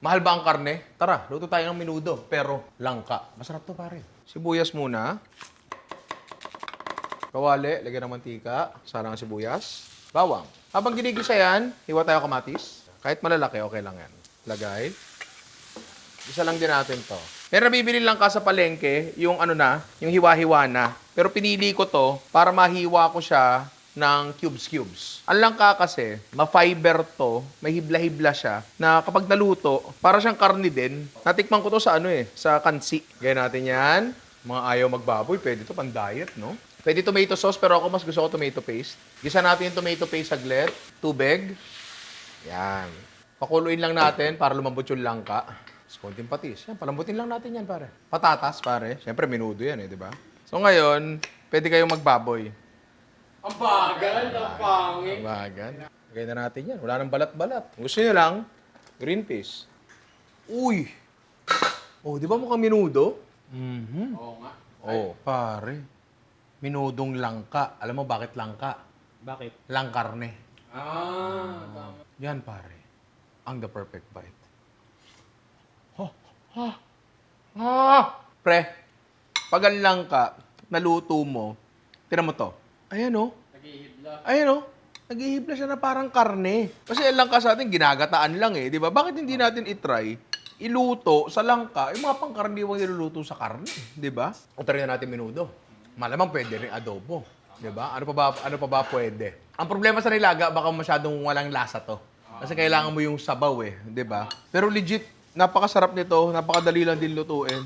Mahal ba ang karne? Tara, luto tayo ng menudo, pero langka. Masarap to, pare. Sibuyas muna. Kawali, lagyan ng mantika. Sarang sibuyas. Bawang. Habang ginigisa yan, hiwa tayo kamatis. Kahit malalaki, okay lang yan. Lagay. Isa lang din natin to. Pero nabibili lang ka sa palengke, yung ano na, yung hiwa-hiwa na. Pero pinili ko to para mahiwa ko siya ng cubes. Ang langka kasi, ma-fiber to, may hibla-hibla siya, na kapag naluto, para siyang karne din. Natikman ko to sa sa kansi. Gaya natin yan. Mga ayaw magbaboy, pwede to pan-diet, no? Pwede tomato sauce, pero ako mas gusto ko tomato paste. Gisa natin yung tomato paste saglit. Tubig. Yan. Pakuluin lang natin para lumambot yung langka. Konting patis. Yan, palambutin lang natin yan, pare. Patatas, pare. Siyempre, menudo yan, di ba? So ngayon, pwede kayong magbaboy. Ang bagal, ang pangit. Bagan. Lagay na natin yan. Wala nang balat-balat. Kung gusto nyo lang, green peas. Uy! Oh, di ba mukhang menudo? Oo nga. Oh, pare. Menudong langka. Alam mo bakit langka? Bakit? Langkarne. Tama. Yan, pare. Ang the perfect bite. Pre, pag ang langka, naluto mo, tinan mo to. Ayan o. Naghihibla. Ayan o. Naghihibla siya na parang karne. Kasi ang langka sa atin, ginagataan lang eh. Di ba? Bakit hindi natin itry, iluto sa langka, yung mga pangkaraniwang niluluto sa karne. Di ba? O try na natin menudo. Malamang pwede rin adobo. Di ba? Ano pa ba pwede? Ang problema sa nilaga, baka masyadong walang lasa to. Kasi kailangan mo yung sabaw eh. Di ba? Pero legit, napakasarap nito. Napakadali lang din lutuin.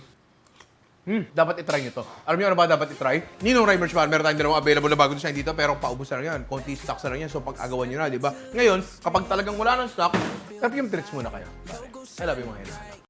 Dapat itry nyo to. Alam niyo ano ba dapat itry? Ninong Rhymer Farm, meron tayong dalawang available na bago design dito, pero paubos na lang yan. Konti stocks na lang yan, so pag-agawan nyo na, di ba? Ngayon, kapag talagang wala ng stock, perfume treats muna kayo. I love you mga ina.